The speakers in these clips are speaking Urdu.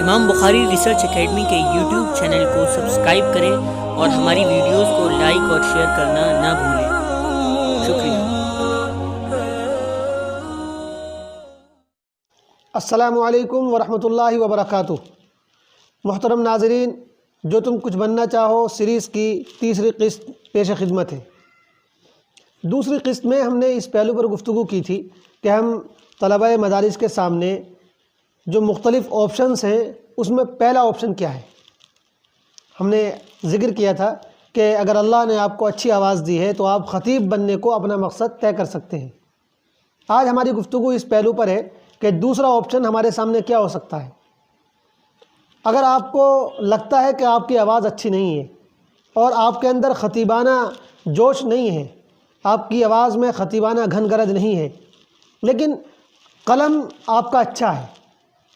امام بخاری ریسرچ اکیڈمی کے یوٹیوب چینل کو سبسکرائب کریں اور ہماری ویڈیوز کو لائک اور شیئر کرنا نہ بھولیں۔ شکریہ۔ السلام علیکم ورحمۃ اللہ وبرکاتہ۔ محترم ناظرین، جو تم کچھ بننا چاہو سیریز کی تیسری قسط پیش خدمت ہے۔ دوسری قسط میں ہم نے اس پہلو پر گفتگو کی تھی کہ ہم طلباء مدارس کے سامنے جو مختلف آپشنز ہیں اس میں پہلا آپشن کیا ہے۔ ہم نے ذکر کیا تھا کہ اگر اللہ نے آپ کو اچھی آواز دی ہے تو آپ خطیب بننے کو اپنا مقصد طے کر سکتے ہیں۔ آج ہماری گفتگو اس پہلو پر ہے کہ دوسرا آپشن ہمارے سامنے کیا ہو سکتا ہے۔ اگر آپ کو لگتا ہے کہ آپ کی آواز اچھی نہیں ہے اور آپ کے اندر خطیبانہ جوش نہیں ہے، آپ کی آواز میں خطیبانہ گھن گرج نہیں ہے، لیکن قلم آپ کا اچھا ہے،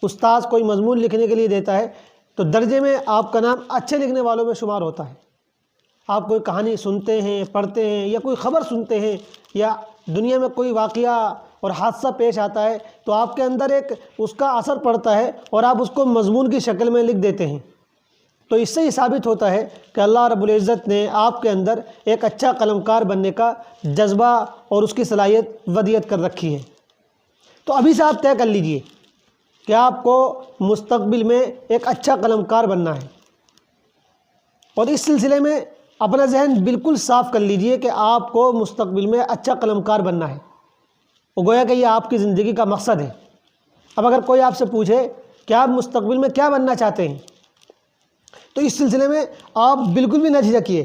استاذ کوئی مضمون لکھنے کے لیے دیتا ہے تو درجے میں آپ کا نام اچھے لکھنے والوں میں شمار ہوتا ہے۔ آپ کوئی کہانی سنتے ہیں، پڑھتے ہیں، یا کوئی خبر سنتے ہیں، یا دنیا میں کوئی واقعہ اور حادثہ پیش آتا ہے تو آپ کے اندر ایک اس کا اثر پڑتا ہے اور آپ اس کو مضمون کی شکل میں لکھ دیتے ہیں۔ تو اس سے یہ ثابت ہوتا ہے کہ اللہ رب العزت نے آپ کے اندر ایک اچھا قلمکار بننے کا جذبہ اور اس کی صلاحیت ودیعت کر رکھی ہے۔ تو ابھی سے آپ طے کر لیجئے کہ آپ کو مستقبل میں ایک اچھا قلمکار بننا ہے، اور اس سلسلے میں اپنا ذہن بالکل صاف کر لیجئے کہ آپ کو مستقبل میں اچھا قلمکار بننا ہے، وہ گویا کہ یہ آپ کی زندگی کا مقصد ہے۔ اب اگر کوئی آپ سے پوچھے کہ آپ مستقبل میں کیا بننا چاہتے ہیں تو اس سلسلے میں آپ بالکل بھی نہ جھجکیے،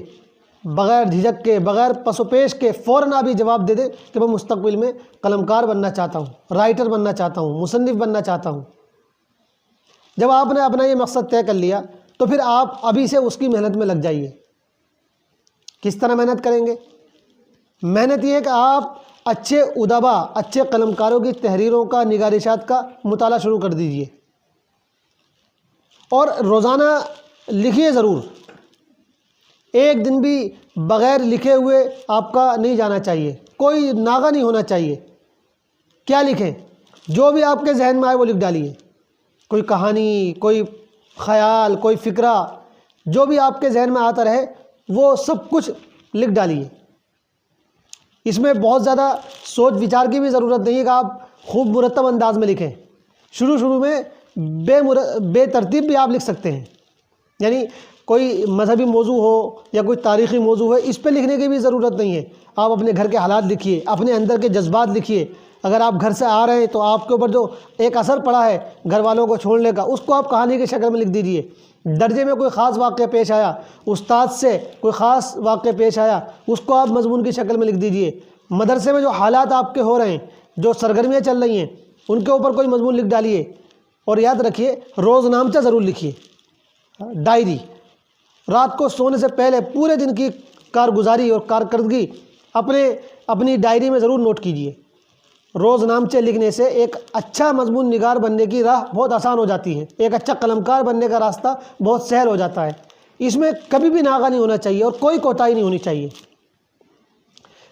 بغیر جھجک کے، بغیر پس و پیش کے فوراً آپ یہ جواب دے دیں کہ میں مستقبل میں قلمکار بننا چاہتا ہوں، رائٹر بننا چاہتا ہوں، مصنف بننا چاہتا ہوں۔ جب آپ نے اپنا یہ مقصد طے کر لیا تو پھر آپ ابھی سے اس کی محنت میں لگ جائیے۔ کس طرح محنت کریں گے؟ محنت یہ ہے کہ آپ اچھے ادبا، اچھے قلمکاروں کی تحریروں کا، نگارشات کا مطالعہ شروع کر دیجئے، اور روزانہ لکھیے ضرور۔ ایک دن بھی بغیر لکھے ہوئے آپ کا نہیں جانا چاہیے، کوئی ناغہ نہیں ہونا چاہیے۔ کیا لکھیں؟ جو بھی آپ کے ذہن میں آئے وہ لکھ ڈالیے، کوئی کہانی، کوئی خیال، کوئی فکرہ، جو بھی آپ کے ذہن میں آتا رہے وہ سب کچھ لکھ ڈالیے۔ اس میں بہت زیادہ سوچ وچار کی بھی ضرورت نہیں ہے کہ آپ خوب مرتب انداز میں لکھیں۔ شروع میں بے ترتیب بھی آپ لکھ سکتے ہیں، یعنی کوئی مذہبی موضوع ہو یا کوئی تاریخی موضوع ہے، اس پہ لکھنے کی بھی ضرورت نہیں ہے۔ آپ اپنے گھر کے حالات لکھیے، اپنے اندر کے جذبات لکھیے۔ اگر آپ گھر سے آ رہے ہیں تو آپ کے اوپر جو ایک اثر پڑا ہے گھر والوں کو چھوڑنے کا، اس کو آپ کہانی کی شکل میں لکھ دیجئے۔ درجے میں کوئی خاص واقعہ پیش آیا، استاد سے کوئی خاص واقعہ پیش آیا، اس کو آپ مضمون کی شکل میں لکھ دیجئے۔ مدرسے میں جو حالات آپ کے ہو رہے ہیں، جو سرگرمیاں چل رہی ہیں، ان کے اوپر کوئی مضمون لکھ ڈالیے۔ اور یاد رکھیے روز نامچہ ضرور لکھیے، ڈائری۔ رات کو سونے سے پہلے پورے دن کی کارگزاری اور کارکردگی اپنی ڈائری میں ضرور نوٹ کیجیے۔ روز نامچے لکھنے سے ایک اچھا مضمون نگار بننے کی راہ بہت آسان ہو جاتی ہے، ایک اچھا قلمکار بننے کا راستہ بہت سہل ہو جاتا ہے۔ اس میں کبھی بھی ناغہ نہیں ہونا چاہیے اور کوئی کوتاہی نہیں ہونی چاہیے۔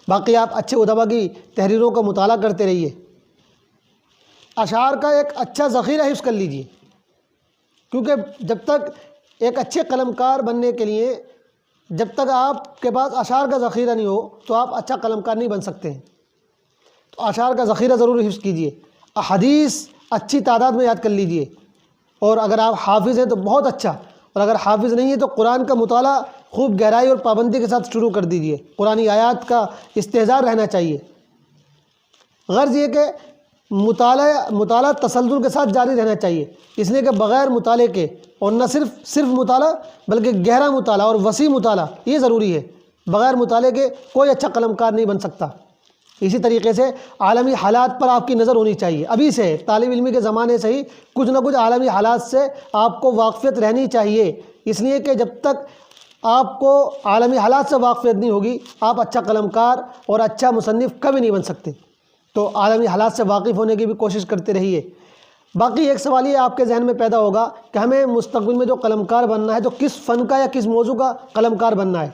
باقی آپ اچھے ادبا کی تحریروں کا مطالعہ کرتے رہیے۔ اشعار کا ایک اچھا ذخیرہ حفظ کر لیجیے، کیونکہ جب تک ایک اچھے قلمکار بننے کے لیے جب تک آپ کے پاس اشعار کا ذخیرہ نہیں ہو تو آپ اچھا قلمکار نہیں بن سکتے ہیں۔ تو اشعار کا ذخیرہ ضرور حفظ کیجیے۔ احادیث اچھی تعداد میں یاد کر لیجیے، اور اگر آپ حافظ ہیں تو بہت اچھا، اور اگر حافظ نہیں ہے تو قرآن کا مطالعہ خوب گہرائی اور پابندی کے ساتھ شروع کر دیجیے۔ قرآنی آیات کا استحضار رہنا چاہیے۔ غرض یہ کہ مطالعہ تسلسل کے ساتھ جاری رہنا چاہیے، اس لیے کہ بغیر مطالعے کے، اور نہ صرف مطالعہ بلکہ گہرا مطالعہ اور وسیع مطالعہ یہ ضروری ہے۔ بغیر مطالعے کے کوئی اچھا قلمکار نہیں بن سکتا۔ اسی طریقے سے عالمی حالات پر آپ کی نظر ہونی چاہیے، ابھی سے طالب علمی کے زمانے سے ہی کچھ نہ کچھ عالمی حالات سے آپ کو واقفیت رہنی چاہیے، اس لیے کہ جب تک آپ کو عالمی حالات سے واقفیت نہیں ہوگی آپ اچھا قلمکار اور اچھا مصنف کبھی نہیں بن سکتے۔ تو عالمی حالات سے واقف ہونے کی بھی کوشش کرتے رہیے۔ باقی ایک سوال یہ آپ کے ذہن میں پیدا ہوگا کہ ہمیں مستقبل میں جو قلمکار بننا ہے تو کس فن کا یا کس موضوع کا قلمکار بننا ہے؟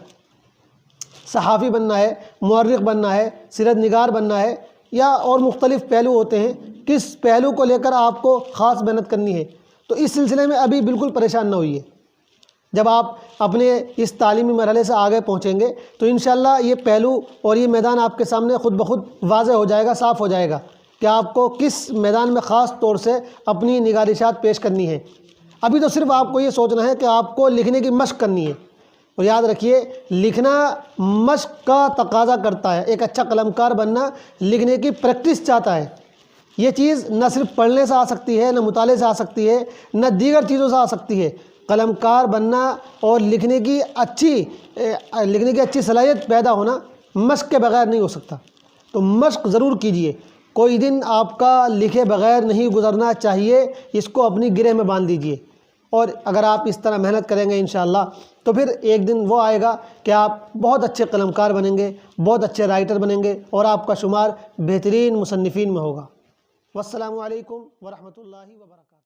صحافی بننا ہے، مورخ بننا ہے، سیرت نگار بننا ہے، یا اور مختلف پہلو ہوتے ہیں کس پہلو کو لے کر آپ کو خاص محنت کرنی ہے، تو اس سلسلے میں ابھی بالکل پریشان نہ ہوئیے۔ جب آپ اپنے اس تعلیمی مرحلے سے آگے پہنچیں گے تو انشاءاللہ یہ پہلو اور یہ میدان آپ کے سامنے خود بخود واضح ہو جائے گا، صاف ہو جائے گا کہ آپ کو کس میدان میں خاص طور سے اپنی نگارشات پیش کرنی ہے۔ ابھی تو صرف آپ کو یہ سوچنا ہے کہ آپ کو لکھنے کی مشق کرنی ہے، اور یاد رکھیے لکھنا مشق کا تقاضا کرتا ہے۔ ایک اچھا قلمکار بننا لکھنے کی پریکٹس چاہتا ہے۔ یہ چیز نہ صرف پڑھنے سے آ سکتی ہے، نہ مطالعے سے آ سکتی ہے، نہ دیگر چیزوں سے آ سکتی ہے۔ قلمکار بننا اور لکھنے کی اچھی صلاحیت پیدا ہونا مشق کے بغیر نہیں ہو سکتا، تو مشق ضرور کیجئے۔ کوئی دن آپ کا لکھے بغیر نہیں گزرنا چاہیے، اس کو اپنی گرہ میں باندھ دیجئے، اور اگر آپ اس طرح محنت کریں گے انشاءاللہ تو پھر ایک دن وہ آئے گا کہ آپ بہت اچھے قلمکار بنیں گے، بہت اچھے رائٹر بنیں گے، اور آپ کا شمار بہترین مصنفین میں ہوگا۔ والسلام علیکم ورحمۃ اللہ وبرکاتہ۔